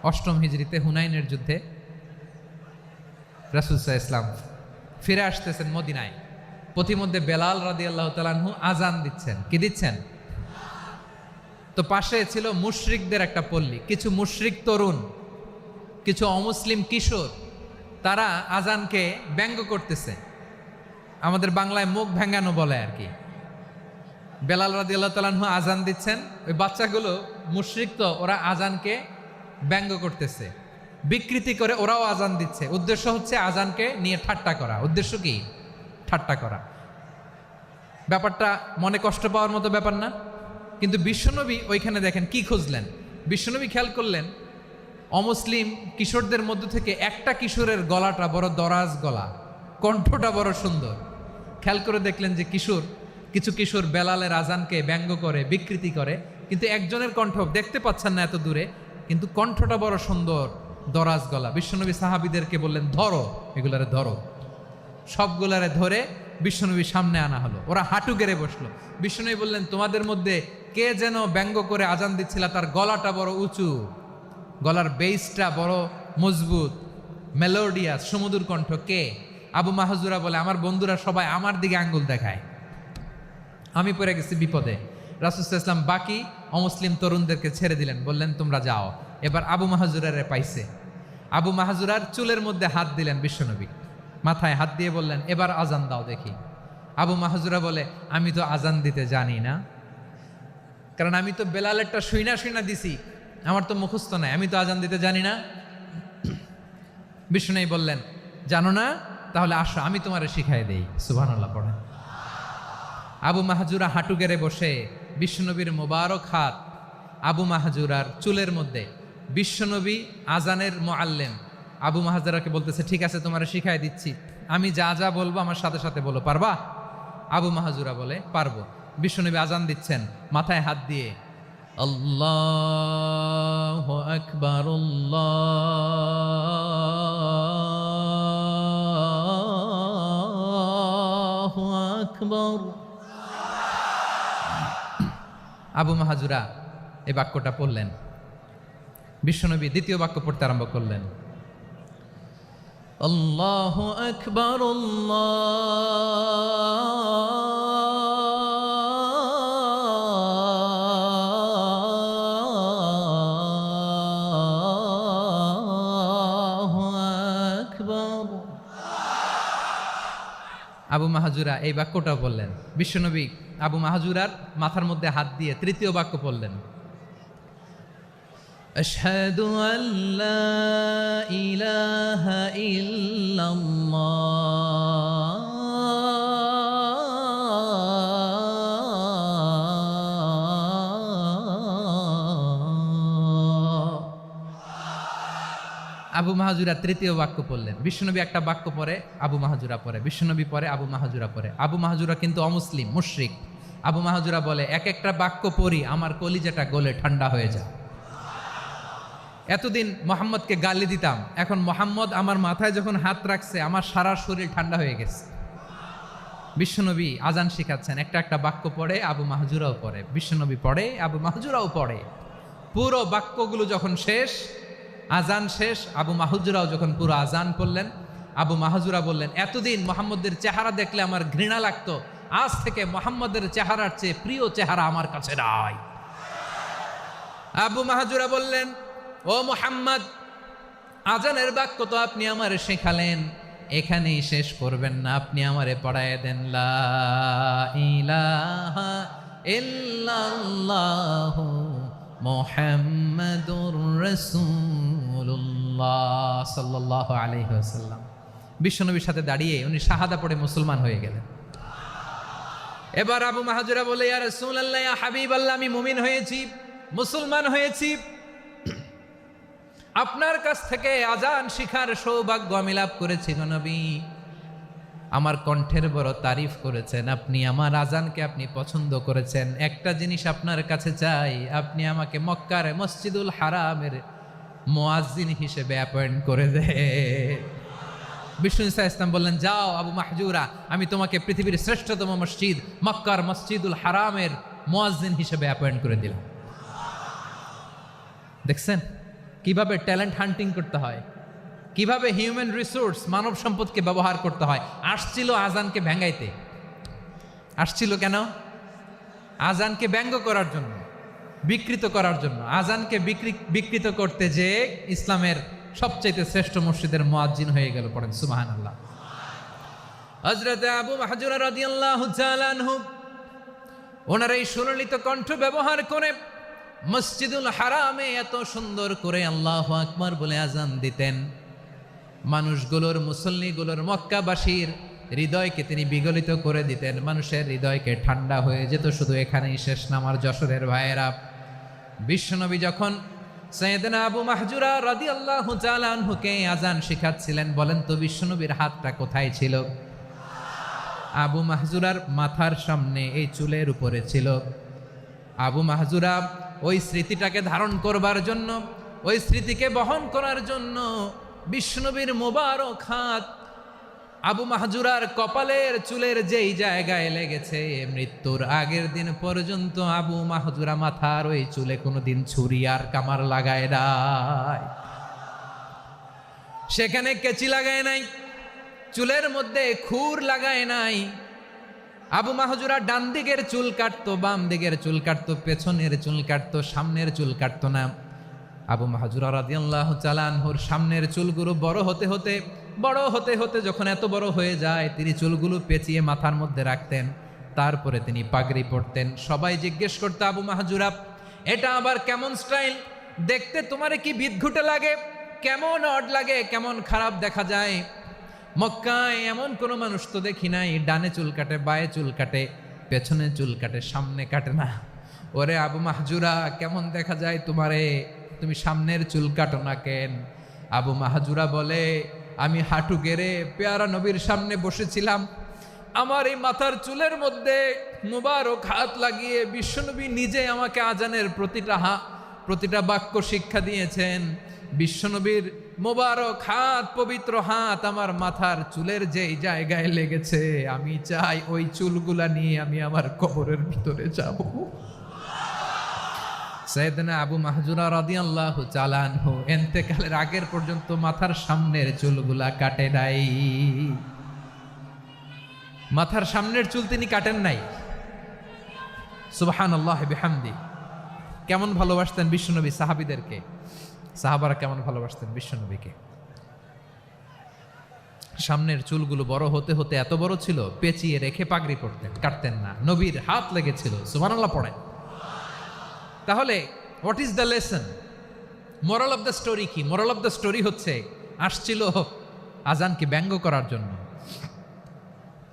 8ম হিজরিতে হুনাইনের যুদ্ধে রাসূল সাল্লাল্লাহু আলাইহি ওয়াসাল্লাম ফিরে আসতেছেন মদিনায়। পথিমধ্যে বেলাল রাদিয়াল্লাহু তাআলা আনহু আজান দিচ্ছেন। কি দিচ্ছেন? তো পাশে ছিল মুশরিকদের একটা পল্লী, কিছু মুশরিক তরুণ, কিছু অমুসলিম কিশোর, তারা আজানকে ব্যঙ্গ করতেছে। আমাদের বাংলায় মুখ ভেঙ্গানো বলে আর কি। বেলাল রাদিয়াল্লাহু তাআলা আনহু আজান দিচ্ছেন, ওই বাচ্চাগুলো মুশরিক, তো ওরা আজানকে ব্যঙ্গ করতেছে, বিকৃতি করে ওরাও আজান দিচ্ছে। উদ্দেশ্য হচ্ছে আজানকে নিয়ে ঠাট্টা করা। উদ্দেশ্য কি? ঠাট্টা করা। ব্যাপারটা মনে কষ্ট পাওয়ার মতো ব্যাপার না? কিন্তু বিশ্বনবী ওইখানে দেখেন কি খুঁজলেন। বিশ্বনবী খেয়াল করলেন অমুসলিম কিশোরদের মধ্য থেকে একটা কিশোরের গলাটা বড় দরাজ গলা, কণ্ঠটা বড় সুন্দর। খেয়াল করে দেখলেন যে কিছু কিশোর বেলালের আজানকে ব্যঙ্গ করে, বিকৃতি করে, কিন্তু একজনের কণ্ঠ দেখতে পাচ্ছেন না এত দূরে, কিন্তু কণ্ঠটা বড় সুন্দর, দরাজ গলা। বিশ্বনবী সাহাবীদেরকে বললেন, ধরো এগুলারে, ধরো। সবগুলারে ধরে বিশ্বনবীর সামনে আনা হলো। ওরা হাঁটু গেড়ে বসলো। বিশ্বনবী বললেন, তোমাদের মধ্যে কে যেন ব্যঙ্গ করে আজান দিচ্ছিল, তার গলাটা বড় উঁচু, গলার বেসটা বড় মজবুত, মেলোডিয়াস, সুমধুর কণ্ঠ, কে? আবু মাহজুরা বলে, আমার বন্ধুরা সবাই আমার দিকে আঙ্গুল দেখায়, আমি পড়ে গেছি বিপদে। রাসূল সাল্লাল্লাহু আলাইহি ওয়াসাল্লাম বাকি অমুসলিম তরুণদেরকে ছেড়ে দিলেন, বললেন তোমরা যাও। এবার আবু মাহজুরারে পাইছে। আবু মাহজুরার চুলের মধ্যে হাত দিলেন বিশ্বনবী, মাথায় হাত দিয়ে বললেন, এবার আজান দাও দেখি। আবু মাহজুরা বলে, আমি তো আজান দিতে জানি না, কারণ আমি তো বেলালেরটা শুইনা দিছি, আমার তো মুখস্থ নাই, আমি তো আজান দিতে জানি না। বিশ্বনবী বললেন, জানো না? তাহলে আসো আমি তোমারে শিখাই দেই। সুবহানাল্লাহ পড়েন। আবু মাহজুরা হাঁটু গেড়ে বসে, বিশ্বনবীর মোবারক হাত আবু মাহজুরার চুলের মধ্যে। বিশ্বনবী আজানের মুআল্লিম আবু মাহজুরাকে বলতেছে, ঠিক আছে তোমারে শিখাই দিচ্ছি, আমি যা যা বলবো আমার সাথে সাথে বলো, পারবা? আবু মাহজুরা বলে, পারবো। বিশ্বনবী আজান দিচ্ছেন, মাথায় হাত দিয়ে আল্লাহু আকবার, আল্লাহু আকবার। আবু মাহজুরা এই বাক্যটা পড়লেন। বিশ্বনবী দ্বিতীয় বাক্য পড়তে আরম্ভ করলেন, আল্লাহু আকবার, আল্লাহু আকবার। আবু মাহজুরা এই বাক্যটা বললেন। বিশ্বনবী আবু মাহজুরার মাথার মধ্যে হাত দিয়ে তৃতীয় বাক্য পড়লেন, আশহাদু আল্লা ইলাহা ইল্লাল্লাহ, আবু মাহজুরা তৃতীয় বাক্য পড়লেন। বিশ্বনবী একটা বাক্য পরে আবু মাহজুরা পরে, বিশ্বনবী পরে আবু মাহজুরা পরে। আবু মাহজুরা কিন্তু অমুসলিম, মুশরিক। আবু মাহজুরা বলে, এক একটা বাক্য পড়ি আমার কলিজাটা গলে ঠান্ডা হয়ে যায়। এতদিন মোহাম্মদকে গালি দিতাম, এখন মোহাম্মদ আমার মাথায় যখন হাত রাখছে আমার সারা শরীর ঠান্ডা হয়ে গেছে। বিশ্বনবী আজান শিখাচ্ছেন, একটা একটা বাক্য পড়ে আবু মাহজুরাও পড়ে, বিশ্বনবী পড়ে আবু মাহজুরাও পড়ে। পুরো বাক্যগুলো যখন শেষ, আজান শেষ, আবু মাহজুরাও যখন পুরো আজান পড়লেন, আবু মাহজুরা বললেন, এতদিন মোহাম্মদের চেহারা দেখলে আমার ঘৃণা লাগতো, আজ থেকে মোহাম্মদের চেহারার চেয়ে প্রিয় চেহারা আমার কাছে নাই। আবু মাহজুরা বললেন, ও মুহাম্মদ, আজানের বাক্য তো আপনি আমারে শেখালেন, এখানেই শেষ করবেন না, আপনি আমারে পড়ায় দেন লা ইলাহা ইল্লাল্লাহু মুহাম্মাদুর রাসূলুল্লাহ সাল্লাল্লাহু আলাইহি ওয়াসাল্লাম। বিশ্বনবীর সাথে দাঁড়িয়ে উনি শাহাদা পড়ে মুসলমান হয়ে গেলেন। এবার আবু মাহজুরা বলে, ইয়া রাসূলুল্লাহ, ইয়া হাবিবাল্লাহ, আমি মুমিন হয়েছি, মুসলমান হয়েছি, আপনার কাছ থেকে আজান শিখার সৌভাগ্য আমি লাভ করেছি গো নবী। আমার কণ্ঠের বড় তারিফ করেছেন, আপনি আমার আজানকে আপনি পছন্দ করেছেন। একটা জিনিস আপনার কাছে চাই, আপনি আমাকে মক্কার মসজিদুল হারামের মুয়াজ্জিন হিসেবে অ্যাপয়েন্ট করে দেন। বিষ্ণু ইসা ইসলাম বললেন, যাও আবু মাহজুরা, আমি তোমাকে পৃথিবীর শ্রেষ্ঠতম মসজিদ মক্কার মসজিদুল হারামের মুয়াজ্জিন হিসেবে অ্যাপয়েন্ট করে দিলাম। দেখছেন কিভাবে ট্যালেন্ট হান্টিং করতে হয়, কিভাবে হিউম্যান রিসোর্স মানব সম্পদকে ব্যবহার করতে হয়। আসছিল আজানকে ভেঙ্গাইতে, আসছিল কেন? আজানকে ব্যঙ্গ করার জন্য, বিকৃত করার জন্য। আজানকে বিকৃত করতে যে ইসলামের সবচাইতে শ্রেষ্ঠ মসজিদের মুয়াজ্জিন হয়ে গেল। পড়েন সুবহানাল্লাহ। হযরত আবু মাহজুরা রাদিয়াল্লাহু তাআলা আনহু ওনার এই সুললিত কণ্ঠ ব্যবহার করে মসজিদুল হারামে এত সুন্দর করে আল্লাহু আকবার বলে আজান দিতেন, মানুষগুলোর, মুসল্লিগুলোর, মক্কাবাসীর হৃদয়কে তিনি বিগলিত করে দিতেন। মানুষের হৃদয়কে ঠান্ডা হয়ে যেত। শুধু এখানেই শেষ না আমার যশোরের ভাইয়েরা, বিশ্বনবী যখন সাইয়েদনা আবু মাহজুরা রাদিয়াল্লাহু তাআলা আনহুকে আজান শিখাচ্ছিলেন, বলেন তো বিশ্বনবীর হাতটা কোথায় ছিল? আবু মাহজুরার মাথার সামনে, এই চুলের উপরে ছিল। আবু মাহজুরা ওই স্মৃতিটাকে ধারণ করবার জন্য, ওই স্মৃতিকে বহন করার জন্য বিশ্বনবীর মোবারক হাত আবু মাহজুরার কপালের চুলের যেই জায়গায় লেগেছে, মৃত্যুর আগের দিন পর্যন্ত আবু মাহজুরা মাথার ওই চুলে কোনোদিন ছুরি আর কামার লাগায় নাই, সেখানে কেচি লাগায় নাই, চুলের মধ্যে খুর লাগায় নাই। আবু মাহজুরা ডান দিকের চুল কাটতো, বাম দিকের চুল কাটতো, পেছনের চুল কাটতো, সামনের চুল কাটতো না। আবু মাহজুরা রাদিয়াল্লাহু তাআলা আনহুর সামনের চুলগুলো বড় হতে হতে যখন এত বড় হয়ে যায়, তিনি চুলগুলো পেঁচিয়ে মাথার মধ্যে রাখতেন, তারপরে তিনি পাগড়ি পরতেন। সবাই জিজ্ঞেস করতো, আবু মাহজুরা, এটা আবার কেমন স্টাইল? দেখতে তোমারে কি বিদঘুটে লাগে? কেমন অড লাগে? কেমন খারাপ দেখা যায়? মক্কায় এমন কোনো মানুষ তো দেখি নাই, ডানে চুল কাটে, বায়ে চুল কাটে, পেছনে চুল কাটে, সামনে কাটে না। ওরে আবু মাহজুরা, কেমন দেখা যায় তোমারে? তুমি সামনের চুল কাটো না কেন? আবু মাহজুরা বলে, আমি হাঁটু গেড়ে পেয়ারা নবীর সামনে বসেছিলাম, আমার এই মাথার চুলের মধ্যে মুবারক হাত লাগিয়ে বিশ্বনবী নিজে আমাকে আজানের প্রতিটা বাক্য শিক্ষা দিয়েছেন। বিশ্বনবীর মোবারক হাত, পবিত্র হাত আমার মাথার চুলের যেই জায়গায় লেগেছে, আমি চাই ওই চুলগুলা নিয়ে আমি আমার কবরের ভিতরে যাব। সাইয়েদনা আবু মাহজুরা রাদিয়াল্লাহু তাআলা আনহু ইন্তেকালের আগের পর্যন্ত মাথার সামনের চুলগুলা কাটে নাই। মাথার সামনের চুল তিনি কাটেন নাই। সুবহানাল্লাহি বিহামদি। কেমন ভালোবাসতেন বিশ্বনবী সাহাবীদেরকে, সাহাবারা কেমন ভালোবাসতেন বিশ্বনবীকে। সামনের চুলগুলো বড় হতে হতে এত বড় ছিল, পেঁচিয়ে রেখে পাগড়ি পরতেন, কাটতেন না। নবীর হাত লেগেছিল। সুবহানাল্লাহ পড়েন। তাহলে what is the lesson? Moral of the story কি? মোরাল অফ দ্য স্টোরি হচ্ছে, আসছিল আজানকে ব্যঙ্গ করার জন্য,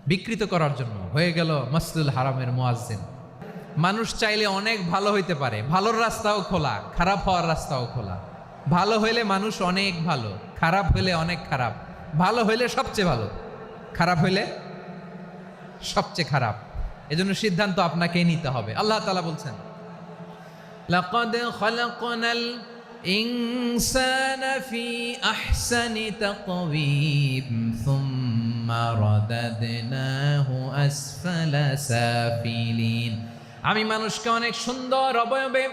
বিকৃত করার জন্য, হয়ে গেল মসজিদুল হারামের মুয়াজ্জিন। মানুষ চাইলে অনেক ভালো হইতে পারে, ভালোর রাস্তাও খোলা, খারাপ হওয়ার রাস্তাও খোলা। ভালো হইলে মানুষ অনেক ভালো, খারাপ হইলে অনেক খারাপ, ভালো হইলে সবচেয়ে ভালো, খারাপ হইলে সবচেয়ে খারাপ। এজন্য সিদ্ধান্ত আপনাকেই নিতে হবে। আল্লাহ তাআলা বলছেন, লাকাদ খালাকনাল ইনসানা ফি আহসানি তাকওয়িম সুম্মা রাদাদনাহু আসফালা সাফিলিন। আমি মানুষকে অনেক সুন্দর অবয়বে,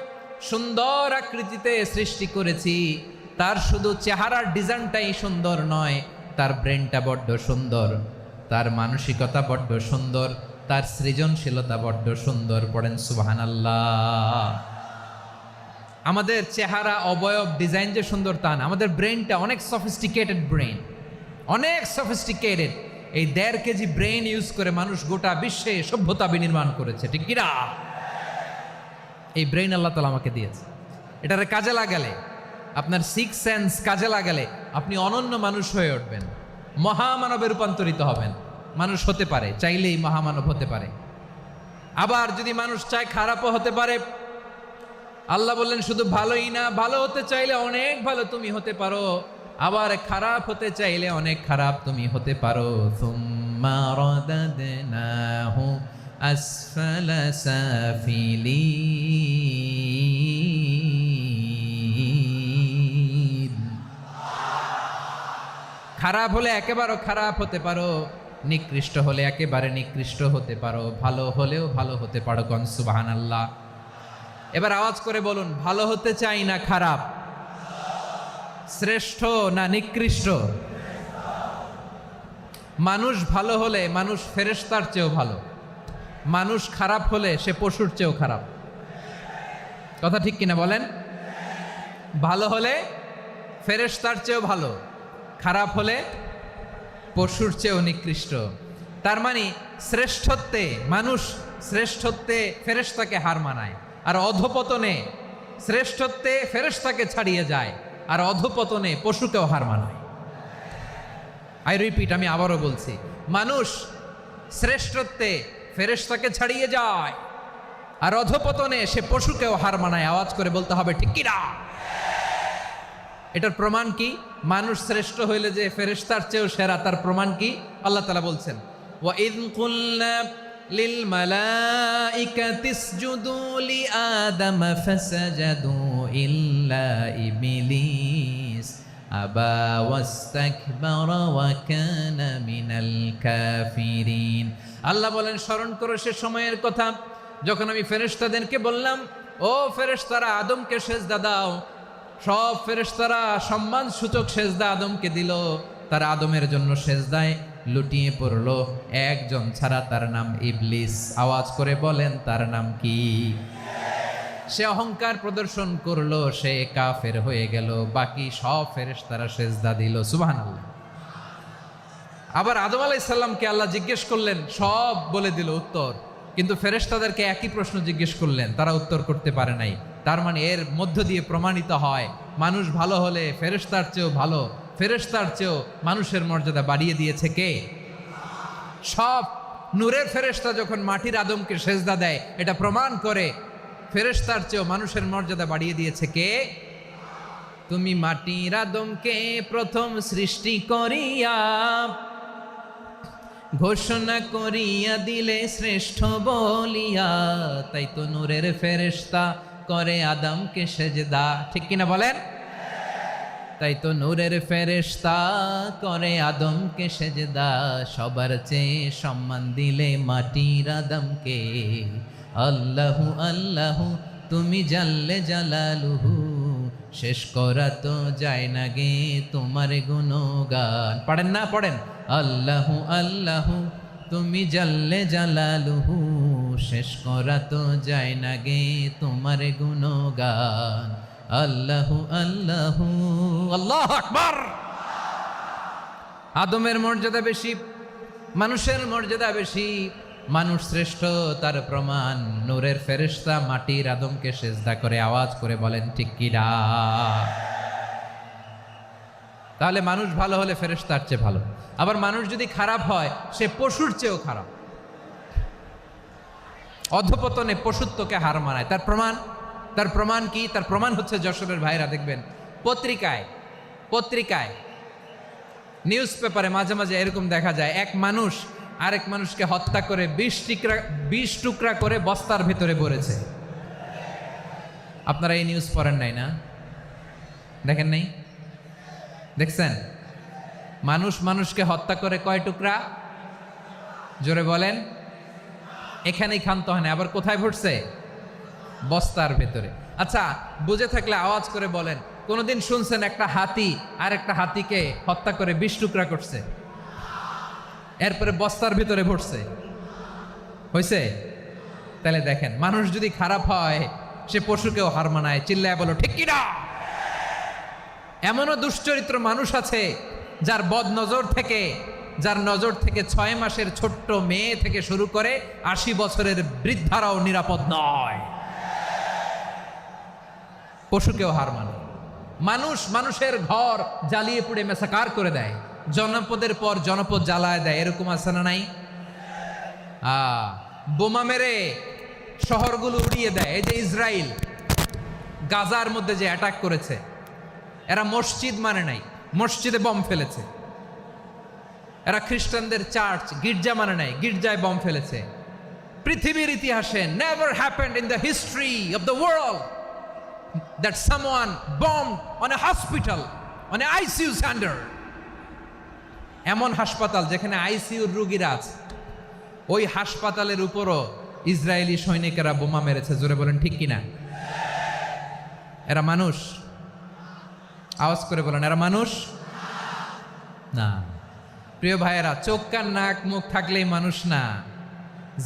সুন্দর আকৃতিতে সৃষ্টি করেছি। তার শুধু চেহারার ডিজাইনটাই সুন্দর নয়, তার ব্রেনটা বড্ড সুন্দর, তার মানসিকতা বড্ড সুন্দর, তার সৃজনশীলতা বড্ড সুন্দর। পড়েন সুবহানাল্লাহ। আমাদের চেহারা, অবয়ব, ডিজাইন যে সুন্দর তা না, আমাদের ব্রেনটা অনেক সফিস্টিকেটেড ব্রেন, অনেক সফিস্টিকেটেড। এই 1.5 কেজি ব্রেন ইউজ করে মানুষ গোটা বিশ্বে সভ্যতা বিনির্মাণ করেছে, ঠিক কিনা? এই ব্রেন আল্লাহ তাআলা আমাকে দিয়েছে। এটারে কাজে লাগালে, আপনার 6 সেন্স কাজে লাগালে আপনি অনন্য মানুষ হয়ে উঠবেন, মহামানবে রূপান্তরিত হবেন। মানুষ হতে পারে, চাইলেই মহামানব হতে পারে। আবার যদি মানুষ চায় খারাপও হতে পারে। আল্লাহ বললেন শুধু ভালোই না, ভালো হতে চাইলে অনেক ভালো তুমি হতে পারো, আবার খারাপ হতে চাইলে অনেক খারাপ তুমি হতে পারো। সুম্মা রাদাদনাহু আসফালা সাফিলিন। খারাপ হলে একেবারে খারাপ হতে পারো, নিকৃষ্ট হলে একেবারে নিকৃষ্ট হতে পারো, ভালো হলেও ভালো হতে পারো। কোন সুবহানাল্লাহ। এবার আওয়াজ করে বলুন, ভালো হতে চাই না খারাপ, শ্রেষ্ঠ না নিকৃষ্ট? মানুষ ভালো হলে মানুষ ফেরেশতার চেয়েও ভালো, মানুষ খারাপ হলে সে পশুর চেয়েও খারাপ। কথা ঠিক কিনা বলেন? ভালো হলে ফেরেশতার চেয়েও ভালো, খারাপ হলে পশুর চেয়েও নিকৃষ্ট। তার মানে শ্রেষ্ঠত্বে মানুষ, শ্রেষ্ঠত্বে ফেরেশতাকে হার মানায়, আর অধপতনে শ্রেষ্ঠত্বে ফেরেশতাকে ছাড়িয়ে যায়, আর অধপতনে পশুকেও হার মানায়। আই রিপিট, আমি আবারও বলছি, মানুষ শ্রেষ্ঠত্বে ফেরেশতাকে ছাড়িয়ে যায়, আর অধপতনে সে পশুকেও হার মানায়। আওয়াজ করে বলতে হবে ঠিক কিনা? এটার প্রমাণ কি? মানুষ শ্রেষ্ঠ হইলে যে ফেরেশতার চেয়েও সেরা, তার প্রমাণ কি? আল্লাহ তাআলা বলছেন, ওয়া ইয কুলনা লিল মালাইকাতি ইসজুদু লি আদম ফাসাজাদু ইল্লা ইবলিস আবা ওয়াস্তাকবারা ওয়া কানা মিনাল কাফিরিন। আল্লাহ বলেন, স্মরণ করো সে সময়ের কথা যখন আমি ফেরেশতাদেরকে বললাম, ও ফেরেশতারা আদমকে সেজদা দাও। সব ফেরেশতারা সম্মান সূচক সেজদা আদমকে দিল, তারা আদমের জন্য সেজদায় লুটিয়ে পড়লো, একজন ছাড়া, তার নাম ইবলিস। আওয়াজ করে বলেন তার নাম কি? সে অহংকার প্রদর্শন করলো, সে কাফের হয়ে গেল, বাকি সব ফেরেশতারা সেজদা দিল। সুবহানাল্লাহ। আবার আদম আলাইহিস সালামকে আল্লাহ জিজ্ঞেস করলেন, সব বলে দিল উত্তর, কিন্তু ফেরেশতাদেরকে একই প্রশ্ন জিজ্ঞেস করলেন, তারা উত্তর করতে পারে নাই। তার মানে এর মধ্য দিয়ে প্রমাণিত হয়, মানুষ ভালো হলে ফেরেশতার চেয়েও ভালো, ফেরেশতার চেয়েও মানুষের মর্যাদা বাড়িয়ে দিয়েছে কে? সব নূরের ফেরেশতা যখন মাটির আদমকে সেজদা দেয়, এটা প্রমাণ করে ফেরেশতার চেয়েও মানুষের মর্যাদা বাড়িয়ে দিয়েছে কে? তুমি মাটির আদমকে প্রথম সৃষ্টি করিয়া ঘোষণা করিয়া দিলে শ্রেষ্ঠ বলিয়া, তাই তো নূরের ফেরেশতা করে আদমকে সেজদা। ঠিক কিনা বলেন? তাই তো নূরের ফেরেশতা করে আদমকে সেজদা, সবার চেয়ে সম্মান দিলে মাটির আদমকে। আল্লাহু আল্লাহু তুমি জাল্লে জালালুহু, শেষ করা তো যায় না গে তোমার গুণগান। পড়েন না? পড়েন। আল্লাহু আল্লাহু তুমি জাল্লে জালালুহু, শেষ করা তো যায় না গে তোমার গুণগান। আল্লাহু আল্লাহু, আল্লাহু আকবার। আদমের মর্যাদা বেশি, মানুষের মর্যাদা বেশি, মানুষ শ্রেষ্ঠ, তার প্রমাণ নূরের ফেরেশতা মাটির আদমকে সেজদা করে। আওয়াজ করে বলেন ঠিক কিনা? তাহলে মানুষ ভালো হলে ফেরেশতার চেয়ে ভালো, আবার মানুষ যদি খারাপ হয় সে পশুর চেয়েও খারাপ, অধপতনে পশুত্বকে হার মানায়। তার প্রমাণ, তার প্রমাণ কি? তার প্রমাণ হচ্ছে যশোরের ভাইরা দেখবেন পত্রিকায় নিউজ পেপারে মাঝে মাঝে এরকম দেখা যায়, এক মানুষ আরেক মানুষকে হত্যা করে 20 টুকরা করে বস্তার ভিতরে ভরেছে। আপনারা এই নিউজ পড়েন নাই না? দেখেন নাই? দেখছেন? মানুষ মানুষকে হত্যা করে কয় টুকরা? জোরে বলেন। এখানেই ক্ষান্ত হয় না, আবার কোথায় ভরছে? বস্তার ভেতরে। আচ্ছা, বুঝে থাকলে আওয়াজ করে বলেন, কোনোদিন শুনছেন একটা হাতি আর একটা হাতিকে হত্যা করে 20 টুকরা করছে, এরপরে বস্তার ভিতরে ভরছে? হয়েছে? তাহলে দেখেন, মানুষ যদি খারাপ হয় সে পশুকেও হার মানায়। চিল্লায় বলো ঠিক কিনা? এমনও দুশ্চরিত্র মানুষ আছে যার যার নজর থেকে 6 মাসের ছোট্ট মেয়ে থেকে শুরু করে 80 বছরের বৃদ্ধারাও নিরাপদ নয়। পশুকেও হার মানে। মানুষের ঘর জ্বালিয়ে পুড়ে মেসাকার করে দেয়, জনপদের পর জনপদ জ্বালায় দেয়, এরকম আছে না নাই? বোমা মেরে শহরগুলো উড়িয়ে দেয়। এই যে ইসরায়েল গাজার মধ্যে যে অ্যাটাক করেছে, এরা মসজিদ মানে নাই, মসজিদে বম ফেলেছে। এরা খ্রিস্টানদের চার্চ গির্জা মানে নাই, গির্জায় বম ফেলেছে। পৃথিবীর ইতিহাসে never happened in the history of the world that someone bombed on a hospital, on a ICU center. এমন হাসপাতাল যেখানে আইসিইউর রোগীরা আছে, ওই হাসপাতালের উপরও ইসরায়েলি সৈনিকেরা বোমা মেরেছে। জোরে বলেন ঠিক কিনা? এরা মানুষ? আওয়াজ করে বলেন, এরা মানুষ না। প্রিয় ভাইয়েরা, চোখ কান নাক মুখ থাকলেই মানুষ না।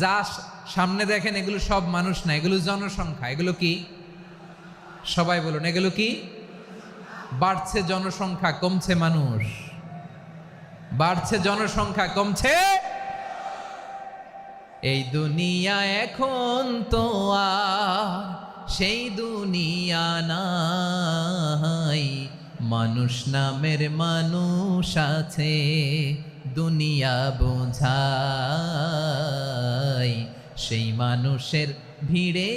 যা সামনে দেখেন এগুলো সব মানুষ না, এগুলো জনসংখ্যা। এগুলো কি? সবাই বলুন, এগুলো কি? বাড়ছে জনসংখ্যা, কমছে মানুষ। বাড়ছে জনসংখ্যা, কমছে। এই দুনিয়া এখন তো আর সেই দুনিয়া নাই, মানুষ নামের মানুষ আছে, দুনিয়া বোঝাই, সেই মানুষের ভিড়ে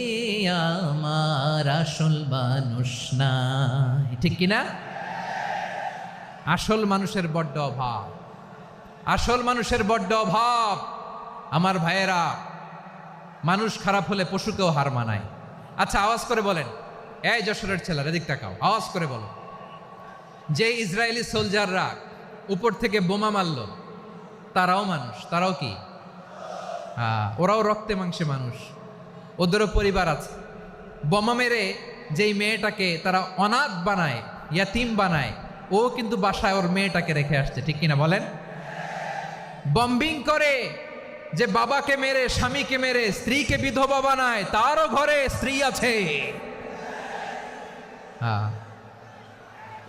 আমার আসল মানুষ নাই। ঠিক কিনা? আসল মানুষের বড্ড অভাব, আসল মানুষের বড্ড অভাব। আমার ভাইয়েরা, মানুষ খারাপ হলে পশুকেও হার মানায়। আচ্ছা, আওয়াজ করে বলেন, এই যশোরের ছেলেরা এদিক তাকাও, আওয়াজ করে বলো, যে ইসরায়েলি সোলজাররা উপর থেকে বোমা মারল, তারাও মানুষ? তারাও কি? ওরাও রক্তে মাংসে মানুষ, ওদেরও পরিবার আছে। বোমা মেরে যেই মেয়েটাকে তারা অনাথ বানায়, ইয়াতিম বানায়, ও কিন্তু বাসায় ওর মেয়েটাকে রেখে আসছে। ঠিক কিনা বলেন? বম্বিং করে যে বাবাকে মেরে, স্বামীকে মেরে স্ত্রীকে বিধবা বানায়, তারও ঘরে স্ত্রী আছে।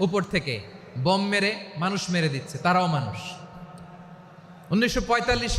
উপর থেকে বম মেরে মানুষ মেরে দিচ্ছে, তারাও মানুষ। 1945